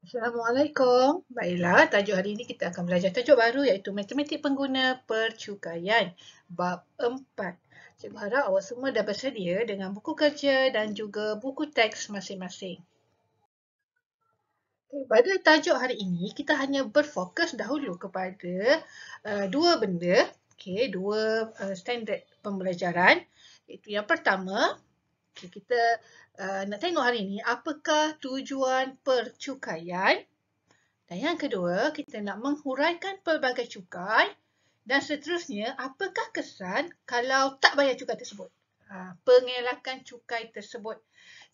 Assalamualaikum. Baiklah, tajuk hari ini kita akan belajar tajuk baru iaitu Matematik Pengguna Percukaian Bab 4. Cikgu harap awak semua dah bersedia dengan buku kerja dan juga buku teks masing-masing. Pada tajuk hari ini, kita hanya berfokus dahulu kepada dua benda, dua standard pembelajaran. Iaitu yang pertama, kita nak tengok hari ini apakah tujuan percukaian. Dan yang kedua, kita nak menghuraikan pelbagai cukai dan seterusnya, apakah kesan kalau tak bayar cukai tersebut? Pengelakan cukai tersebut.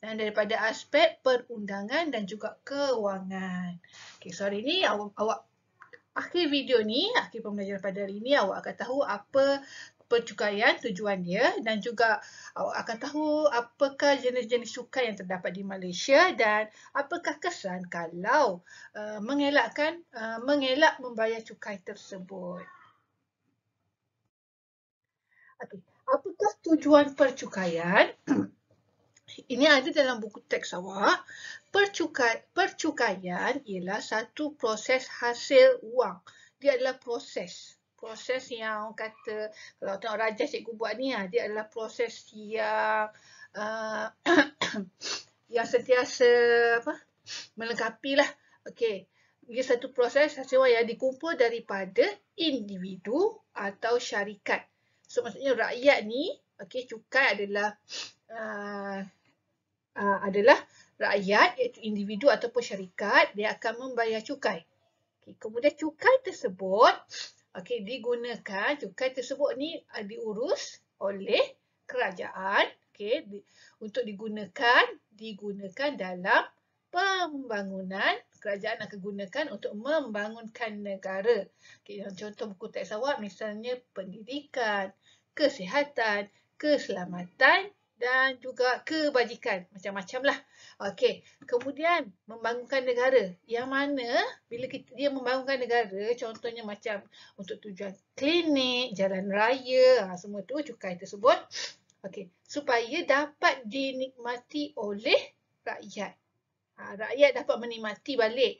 Dan daripada aspek perundangan dan juga kewangan. Okay, so hari ini awak akhir video ni, akhir pembelajaran pada hari ini, awak akan tahu apa percukaian, tujuan dia dan juga awak akan tahu apakah jenis-jenis cukai yang terdapat di Malaysia dan apakah kesan kalau mengelak membayar cukai tersebut. Okay. Apakah tujuan percukaian? Ini ada dalam buku teks awak. Percukaian ialah satu proses hasil wang. Dia adalah proses yang orang kata, kalau tengok rajah cikgu buat ni, dia adalah proses yang yang sentiasa melengkapi lah. Okey. Ia satu proses hasil wang yang dikumpul daripada individu atau syarikat. So maksudnya rakyat ni, cukai adalah rakyat, iaitu individu ataupun syarikat, dia akan membayar cukai. Kemudian cukai tersebut digunakan, cukai tersebut ni diurus oleh kerajaan untuk digunakan dalam pembangunan. Kerajaan akan gunakan untuk membangunkan negara. Contoh buku teks awak misalnya pendidikan, kesihatan, keselamatan dan juga kebajikan. Macam-macam lah. Kemudian membangunkan negara. Yang mana bila dia membangunkan negara, contohnya macam untuk tujuan klinik, jalan raya, semua tu cukai tersebut. Supaya dapat dinikmati oleh rakyat. Rakyat dapat menikmati balik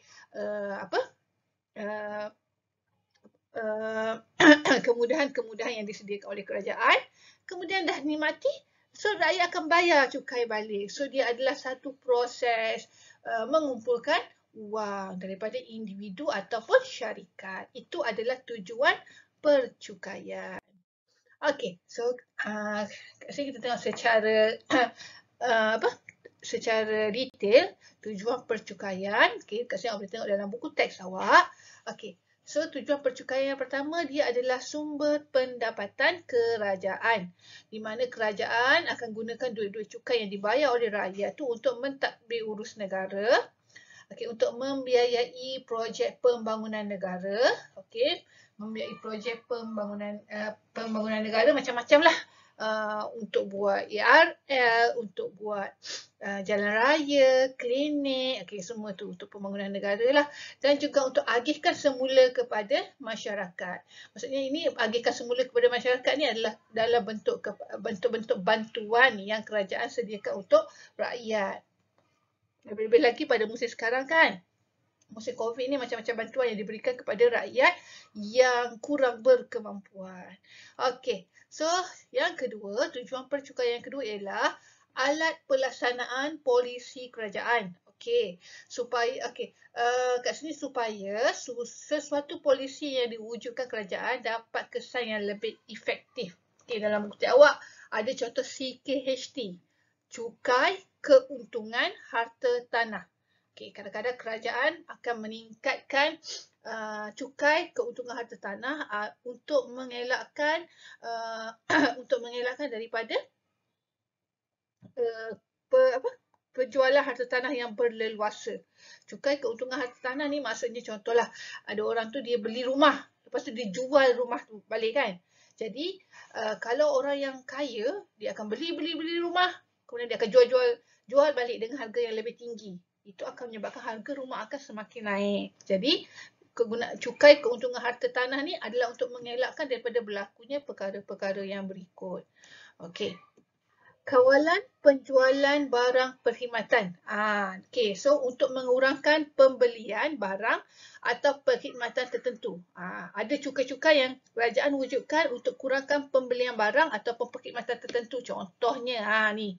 kemudahan-kemudahan yang disediakan oleh kerajaan. Kemudian dah dinikmati, so rakyat akan bayar cukai balik. So dia adalah satu proses mengumpulkan wang daripada individu ataupun syarikat. Itu adalah tujuan percukaian. So kat sini kita tengok secara detail tujuan percukaian. Kat sini awak boleh tengok dalam buku teks awak. So tujuan percukaian yang pertama, dia adalah sumber pendapatan kerajaan. Di mana kerajaan akan gunakan duit-duit cukai yang dibayar oleh rakyat tu untuk mentadbir urus negara. Untuk membiayai projek pembangunan negara. Membiayai projek pembangunan negara macam-macam lah. Untuk buat ERL, untuk buat jalan raya, klinik, semua tu untuk pembangunan negara lah. Dan juga untuk agihkan semula kepada masyarakat. Maksudnya ini agihkan semula kepada masyarakat ni adalah dalam bentuk-bentuk bantuan yang kerajaan sediakan untuk rakyat. Lebih-lebih lagi pada musim sekarang kan. Musim COVID ni macam-macam bantuan yang diberikan kepada rakyat yang kurang berkemampuan. So yang kedua, tujuan percukaian yang kedua ialah alat pelaksanaan polisi kerajaan. Kat sini supaya sesuatu polisi yang diwujudkan kerajaan dapat kesan yang lebih efektif. Dalam buku awak ada contoh CKHT, cukai keuntungan harta tanah. Kadang-kadang kerajaan akan meningkatkan cukai keuntungan harta tanah untuk mengelakkan daripada penjualan harta tanah yang berleluasa. Cukai keuntungan harta tanah ni maksudnya contohlah ada orang tu dia beli rumah, lepas tu dia jual rumah tu balik kan. Jadi kalau orang yang kaya, dia akan beli rumah, kemudian dia akan jual balik dengan harga yang lebih tinggi. Itu akan menyebabkan harga rumah akan semakin naik. Jadi cukai keuntungan harta tanah ni adalah untuk mengelakkan daripada berlakunya perkara-perkara yang berikut. Kawalan penjualan barang perkhidmatan. Okay, so untuk mengurangkan pembelian barang atau perkhidmatan tertentu. Ada cukai-cukai yang kerajaan wujudkan untuk kurangkan pembelian barang atau perkhidmatan tertentu. Contohnya, ni.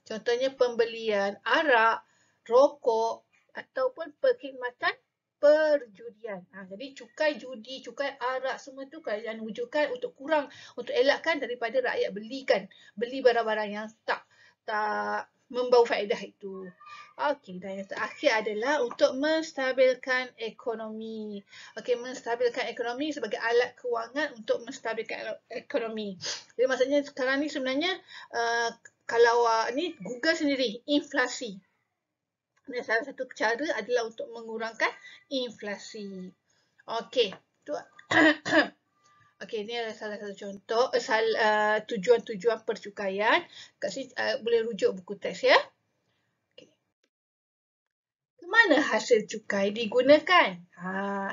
Contohnya pembelian arak, rokok ataupun perkhidmatan perjudian. Jadi cukai judi, cukai arak semua tu kerajaan wujudkan untuk kurang, untuk elakkan daripada rakyat beli barang-barang yang tak membawa faedah itu. Okey, dan yang terakhir adalah untuk menstabilkan ekonomi. Okey, menstabilkan ekonomi sebagai alat kewangan untuk menstabilkan ekonomi. Jadi maksudnya sekarang ni sebenarnya kalau ni Google sendiri, inflasi. Dan salah satu cara adalah untuk mengurangkan inflasi. Okey, tu okey, ini adalah salah satu contoh tujuan-tujuan percukaian. Kat sini boleh rujuk buku teks ya. Okay. Ke mana hasil cukai digunakan?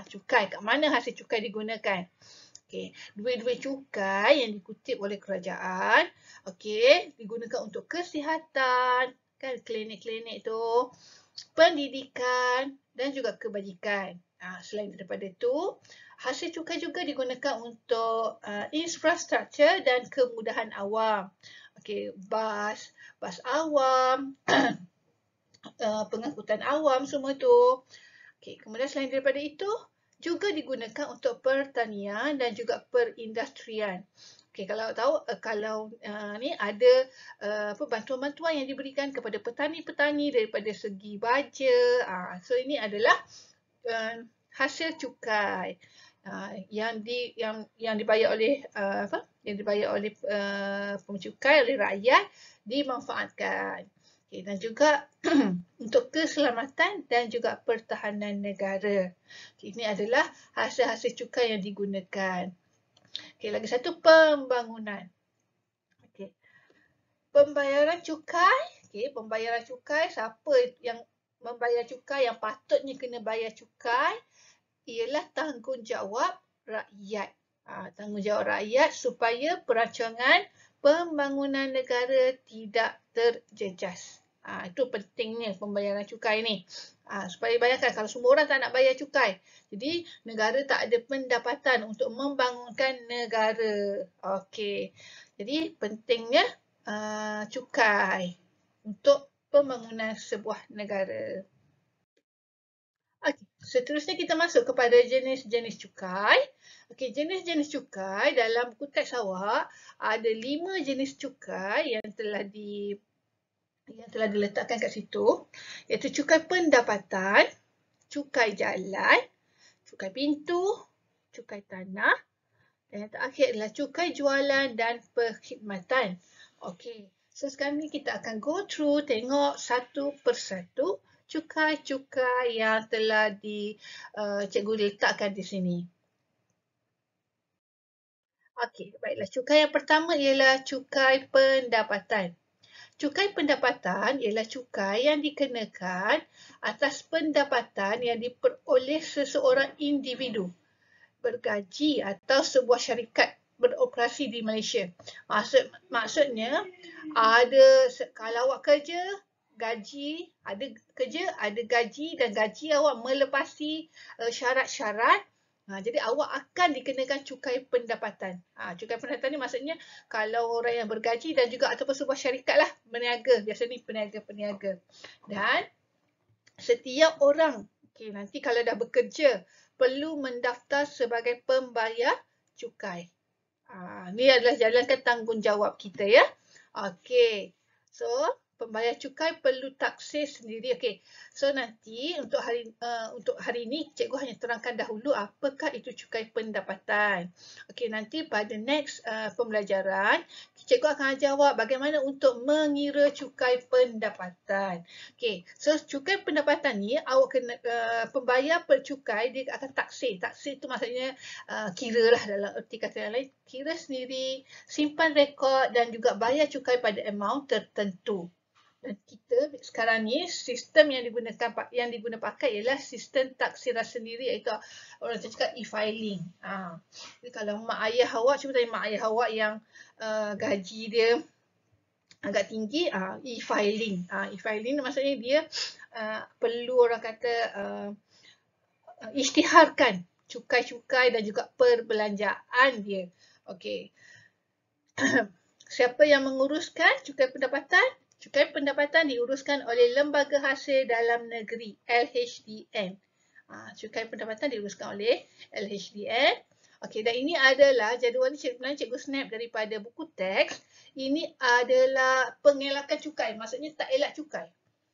Cukai. Kat mana hasil cukai digunakan? Okey, duit-duit cukai yang dikutip oleh kerajaan, okey, digunakan untuk kesihatan, kan klinik-klinik tu, pendidikan dan juga kebajikan. Selain daripada itu, hasil cukai juga digunakan untuk infrastruktur dan kemudahan awam. Okey, bas awam, pengangkutan awam semua tu. Okey, kemudian selain daripada itu, juga digunakan untuk pertanian dan juga perindustrian. Okey, kalau tahu ni ada bantuan-bantuan yang diberikan kepada petani-petani daripada segi baja. So ini adalah hasil cukai yang dibayar oleh pencukai, oleh rakyat, dimanfaatkan. Okay, dan juga untuk keselamatan dan juga pertahanan negara. Okay, ini adalah hasil-hasil cukai yang digunakan. Okay, lagi satu, pembangunan. Okay. Pembayaran cukai. Okay, pembayaran cukai, siapa yang membayar cukai, yang patutnya kena bayar cukai ialah tanggungjawab rakyat. Tanggungjawab rakyat supaya perancangan pembangunan negara tidak terjejas. Itu pentingnya pembayaran cukai ni. Supaya bayangkan kalau semua orang tak nak bayar cukai, jadi negara tak ada pendapatan untuk membangunkan negara. Okey. Jadi pentingnya cukai untuk pembangunan sebuah negara. Okey, seterusnya kita masuk kepada jenis-jenis cukai. Okey, jenis-jenis cukai dalam buku teks awak ada 5 jenis cukai yang telah diletakkan kat situ, iaitu cukai pendapatan, cukai jalan, cukai pintu, cukai tanah, dan yang terakhir adalah cukai jualan dan perkhidmatan. Okey, so sekarang ni kita akan go through, tengok satu persatu cukai-cukai yang telah cikgu letakkan di sini. Okey, baiklah. Cukai yang pertama ialah cukai pendapatan. Cukai pendapatan ialah cukai yang dikenakan atas pendapatan yang diperoleh seseorang individu bergaji atau sebuah syarikat beroperasi di Malaysia. Maksudnya kalau awak kerja, gaji, ada gaji dan gaji awak melepasi syarat-syarat, jadi awak akan dikenakan cukai pendapatan. Cukai pendapatan ni maksudnya kalau orang yang bergaji dan juga ataupun sebuah syarikat lah, peniaga, biasa ni peniaga. Dan setiap orang, nanti kalau dah bekerja, perlu mendaftar sebagai pembayar cukai. Ni adalah jalankan tanggungjawab kita ya. Okey. So, pembayar cukai perlu taksis sendiri. Okey. So nanti untuk hari ini cikgu hanya terangkan dahulu apakah itu cukai pendapatan. Okey, nanti pada next pembelajaran cikgu akan ajar awak bagaimana untuk mengira cukai pendapatan. Okey, so cukai pendapatan ni awak kena pembayar percukai dia akan taksir. Taksir tu maksudnya kira lah, dalam erti kata yang lain, kira sendiri, simpan rekod dan juga bayar cukai pada amount tertentu. Dan kita sekarang ni sistem yang diguna pakai ialah sistem taksiran sendiri, iaitu orang cakap e-filing. Jadi kalau mak ayah awak, cuba tanya mak ayah awak yang gaji dia agak tinggi, e-filing. E-filing maksudnya dia perlu orang kata isytiharkan cukai-cukai dan juga perbelanjaan dia. Okey. Siapa yang menguruskan cukai pendapatan? Cukai pendapatan diuruskan oleh Lembaga Hasil Dalam Negeri, LHDN. Cukai pendapatan diuruskan oleh LHDN. Okey, dan ini adalah jadual ni cikgu snap daripada buku teks. Ini adalah pengelakan cukai, maksudnya tak elak cukai.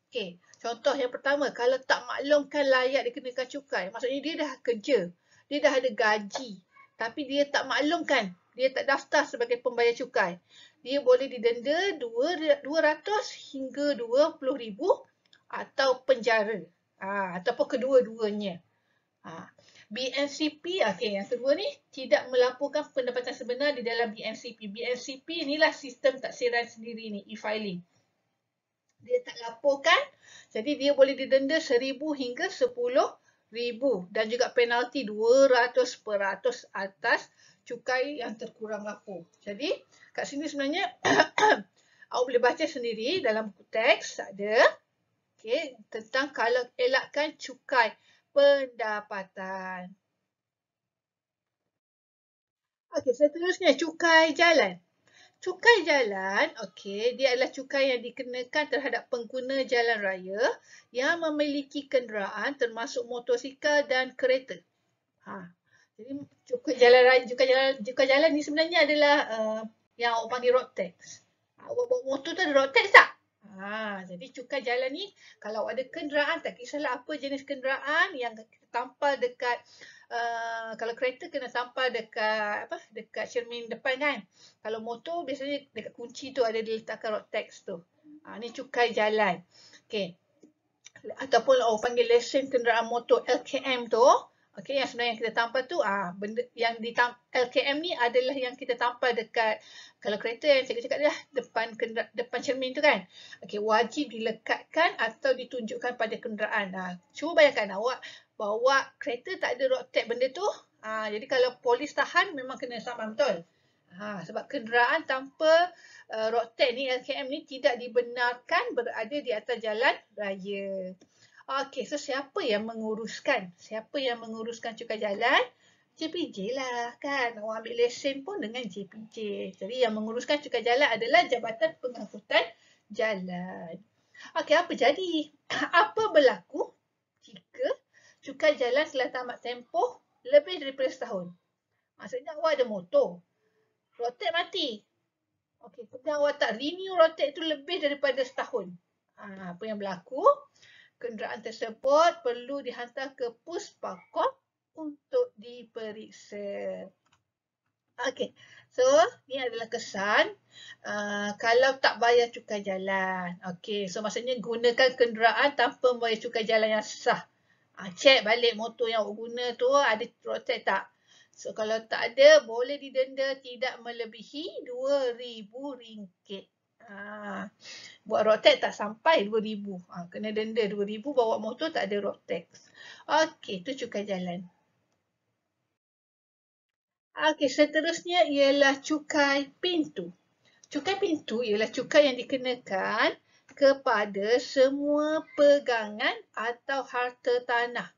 Okey, contoh yang pertama, kalau tak maklumkan layak dikenakan cukai, maksudnya dia dah kerja, dia dah ada gaji, tapi dia tak maklumkan, dia tak daftar sebagai pembayar cukai. Dia boleh didenda 200 hingga 20,000 atau penjara. Ataupun kedua-duanya. BNCP, okey, yang kedua ni, tidak melaporkan pendapatan sebenar di dalam BNCP. BNCP inilah sistem taksiran sendiri ni, e-filing. Dia tak laporkan, jadi dia boleh didenda 1,000 hingga 10,000 dan juga penalti 200% atas cukai yang terkurang lapor. Jadi kat sini sebenarnya awak boleh baca sendiri dalam buku teks ada tentang kalau elakkan cukai pendapatan. Okey, seterusnya cukai jalan. Cukai jalan, dia adalah cukai yang dikenakan terhadap pengguna jalan raya yang memiliki kenderaan termasuk motosikal dan kereta. Jadi cukai jalan ni sebenarnya adalah yang awak panggil road tax. Awak bawa motor tu ada road tax tak? Jadi cukai jalan ni kalau awak ada kenderaan, tak kisahlah apa jenis kenderaan yang tampal dekat kalau kereta kena tampal dekat cermin depan kan. Kalau motor biasanya dekat kunci tu ada diletakkan road tax tu. Ni cukai jalan. Okey. Ataupun awak panggil lesen kenderaan motor LKM tu. Okey, yang sebenarnya yang kita tampal tu benda yang di LKM ni adalah yang kita tampal dekat, kalau kereta yang cikgu cakap dah depan cermin tu kan. Okey, wajib dilekatkan atau ditunjukkan pada kenderaan. Cuba bayangkan awak bawa kereta tak ada road tax benda tu. Jadi kalau polis tahan memang kena saman, betul? Sebab kenderaan tanpa road tax ni, LKM ni tidak dibenarkan berada di atas jalan raya. Okey, so siapa yang menguruskan? Siapa yang menguruskan cukai jalan? JPJ lah kan. Awak ambil lesen pun dengan JPJ. Jadi yang menguruskan cukai jalan adalah Jabatan Pengangkutan Jalan. Okey, apa jadi? Apa berlaku jika cukai jalan telah tamat tempoh lebih daripada setahun? Maksudnya awak ada motor, road tax mati. Okey, kemudian awak tak renew road tax itu lebih daripada setahun. Apa yang berlaku? Kenderaan tersebut perlu dihantar ke Puspakom untuk diperiksa. Okey, so ni adalah kesan kalau tak bayar cukai jalan. Okey, so maksudnya gunakan kenderaan tanpa membayar cukai jalan yang sah. Cek balik motor yang awak guna tu ada road tax tak. So kalau tak ada, boleh didenda tidak melebihi RM2,000. Buat road tax tak sampai 2,000. Kena denda 2,000 bawa motor tak ada road tax. Okey, tu cukai jalan. Okey, seterusnya ialah cukai pintu. Cukai pintu ialah cukai yang dikenakan kepada semua pegangan atau harta tanah.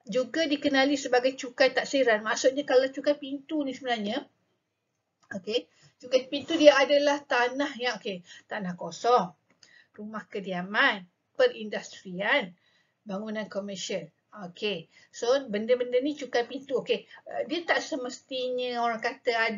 Juga dikenali sebagai cukai taksiran. Maksudnya kalau cukai pintu ni sebenarnya, cukai pintu dia adalah tanah yang tanah kosong, rumah kediaman, perindustrian, bangunan komersial. So benda-benda ni cukai pintu. Dia tak semestinya orang kata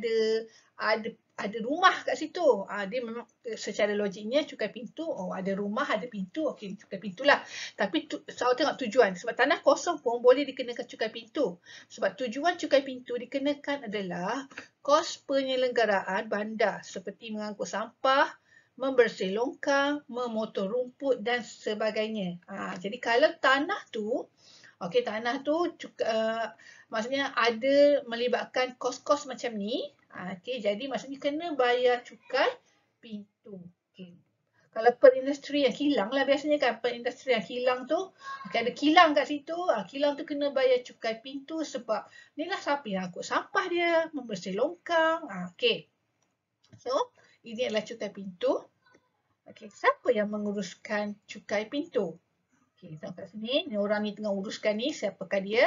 ada rumah kat situ. Dia memang secara logiknya cukai pintu, ada rumah, ada pintu, cukai pintu lah. Tapi awak tengok tujuan. Sebab tanah kosong pun boleh dikenakan cukai pintu. Sebab tujuan cukai pintu dikenakan adalah kos penyelenggaraan bandar seperti mengangkut sampah, membersih longkang, memotong rumput dan sebagainya. Jadi kalau tanah tu, maksudnya ada melibatkan kos-kos macam ni, jadi maksudnya kena bayar cukai pintu. Kalau perindustrian kilang lah biasanya kan, perindustrian kilang tu, ada kilang kat situ, kilang tu kena bayar cukai pintu sebab ni lah siapa yang angkut sampah dia, membersih longkang. So, Ini adalah cukai pintu. Okey, siapa yang menguruskan cukai pintu? Okey, tengok kat sini. Ni orang ni tengah uruskan ni. Siapakah dia?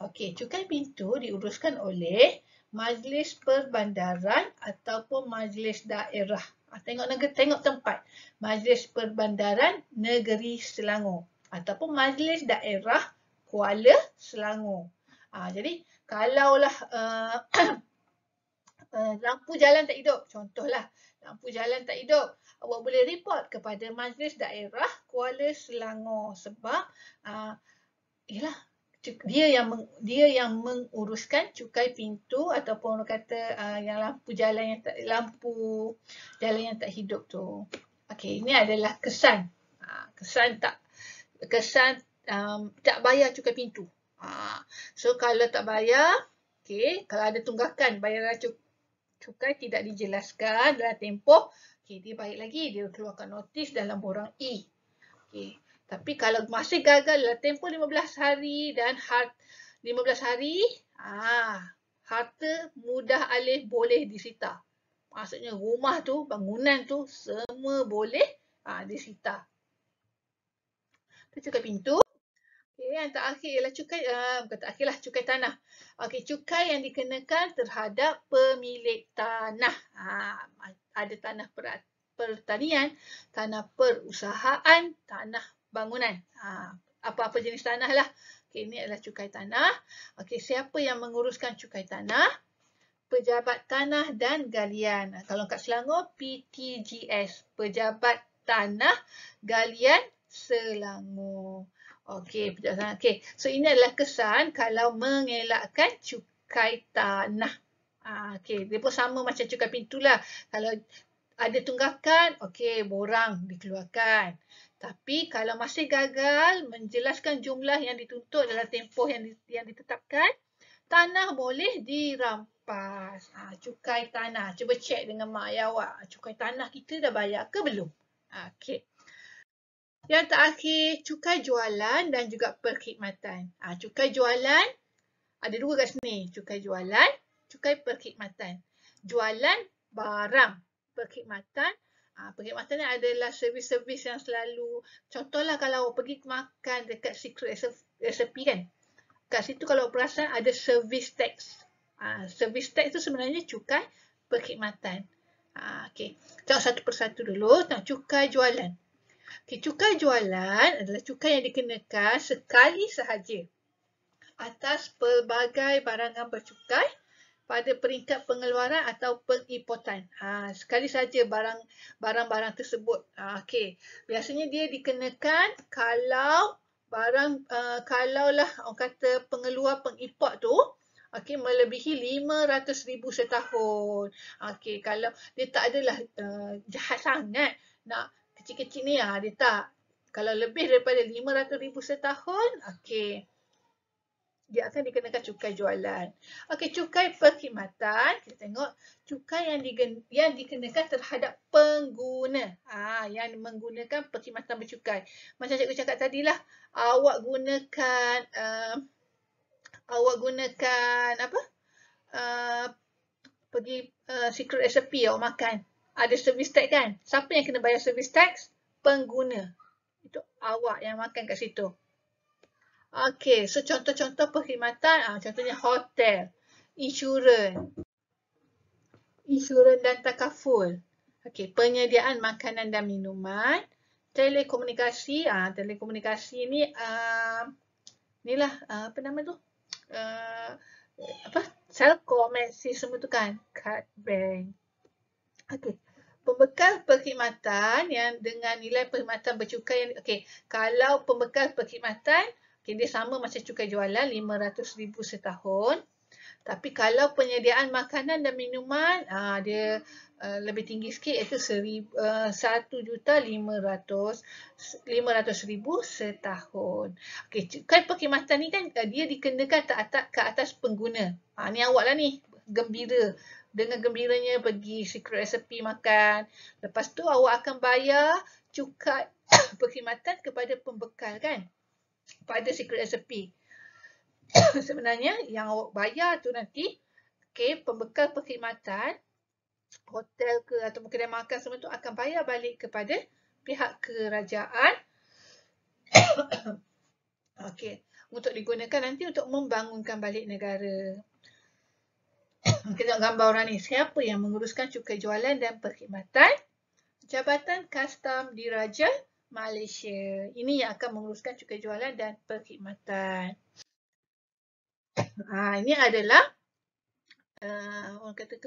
Okey, cukai pintu diuruskan oleh Majlis Perbandaran ataupun Majlis Daerah. Tengok tempat. Majlis Perbandaran Negeri Selangor ataupun Majlis Daerah Kuala Selangor. Jadi kalaulah lampu jalan tak hidup, contohlah lampu jalan tak hidup, awak boleh report kepada Majlis Daerah Kuala Selangor sebab ialah dia yang menguruskan cukai pintu ataupun orang kata yang lampu jalan yang tak hidup tu. Okey, ini adalah kesan. Kesan tak bayar cukai pintu. So kalau tak bayar, okey, kalau ada tunggakan bayaran cukai tidak dijelaskan dalam tempoh, okey, dia baik lagi, dia keluarkan notis dalam borang E. Okey. Tapi kalau masih gagal dalam tempoh 15 hari dan 15 hari, harta mudah alih boleh disita. Maksudnya rumah tu, bangunan tu semua boleh disita. Itu cukai pintu. Okay, yang terakhir ialah cukai, bukan terakhir lah, cukai tanah. Okey, cukai yang dikenakan terhadap pemilik tanah. Ada tanah pertanian, tanah perusahaan, tanah bangunan. Apa-apa jenis tanah lah. Okey, ini adalah cukai tanah. Okey, siapa yang menguruskan cukai tanah? Pejabat Tanah dan Galian. Kalau kat Selangor, PTGS. Pejabat Tanah Galian Selangor. Okey, pejabat tanah. Okey, so ini adalah kesan kalau mengelakkan cukai tanah. Okey, dia pun sama macam cukai pintu lah. Kalau ada tunggakan, okey, borang dikeluarkan. Tapi kalau masih gagal menjelaskan jumlah yang dituntut dalam tempoh yang ditetapkan, tanah boleh dirampas. Cukai tanah. Cuba cek dengan mak ayah awak. Cukai tanah kita dah bayar ke belum? Okey. Yang terakhir, cukai jualan dan juga perkhidmatan. Cukai jualan, ada dua kat sini. Cukai jualan, cukai perkhidmatan. Jualan barang. Perkhidmatan ni adalah servis-servis yang selalu, contohlah kalau awak pergi makan dekat Secret Recipe kan, kat situ kalau perasan ada service tax. Service tax tu sebenarnya cukai perkhidmatan. Okey, tengok satu persatu dulu. Tengok cukai jualan. Okay, cukai jualan adalah cukai yang dikenakan sekali sahaja atas pelbagai barangan bercukai pada peringkat pengeluaran atau pengimportan. Sekali saja barang-barang tersebut. Okey, biasanya dia dikenakan kalau kalaulah orang kata pengeluar pengimport tu melebihi 500,000 setahun. Okey, kalau dia tak adalah jahat sangat nak kecil-kecil ni, dia tak. Kalau lebih daripada 500,000 setahun, okey, dia akan dikenakan cukai jualan. Okey, cukai perkhidmatan, kita tengok cukai yang dikenakan terhadap pengguna. Yang menggunakan perkhidmatan bercukai. Macam cikgu cakap tadilah, awak gunakan apa? Pergi Secret Recipe awak makan. Ada service tax kan? Siapa yang kena bayar service tax? Pengguna. Itu awak yang makan kat situ. Okey, so contoh-contoh perkhidmatan, contohnya hotel, insurans dan takaful. Okey, penyediaan makanan dan minuman, telekomunikasi, telekomunikasi ni inilah apa nama tu? Celcom, Maxis semua tu kan, kad bank. Okey. Pembekal perkhidmatan yang dengan nilai perkhidmatan bercukai, okey, kalau pembekal perkhidmatan, dia sama macam cukai jualan 500,000 setahun. Tapi kalau penyediaan makanan dan minuman, dia lebih tinggi sikit, iaitu 1,500,000 setahun. Okey, cukai perkhidmatan ni kan dia dikenakan ke atas pengguna. Ni awak lah ni, gembira. Dengan gembiranya pergi Secret Recipe makan. Lepas tu awak akan bayar cukai perkhidmatan kepada pembekal kan? Pada Secret Recipe. Sebenarnya yang awak bayar tu nanti, pembekal perkhidmatan hotel ke atau kedai makan semua tu akan bayar balik kepada pihak kerajaan. Okey, untuk digunakan nanti untuk membangunkan balik negara. Kita tengok gambar orang ni. Siapa yang menguruskan cukai jualan dan perkhidmatan? Jabatan Kastam Diraja Malaysia. Ini yang akan menguruskan cukai jualan dan perkhidmatan. Ini adalah orang kata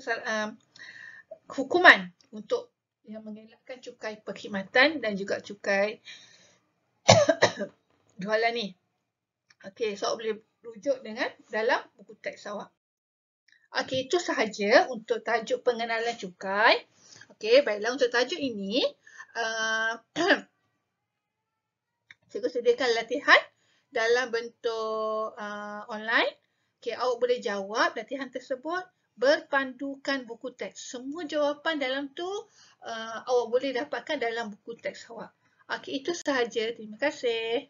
hukuman untuk yang mengelakkan cukai perkhidmatan dan juga cukai jualan ni. Okey, so boleh rujuk dengan dalam buku teks awak. Okey, itu sahaja untuk tajuk pengenalan cukai. Okey, baiklah untuk tajuk ini, cikgu sediakan latihan dalam bentuk online. Okey, awak boleh jawab latihan tersebut berpandukan buku teks. Semua jawapan dalam tu awak boleh dapatkan dalam buku teks awak. Okey, itu sahaja. Terima kasih.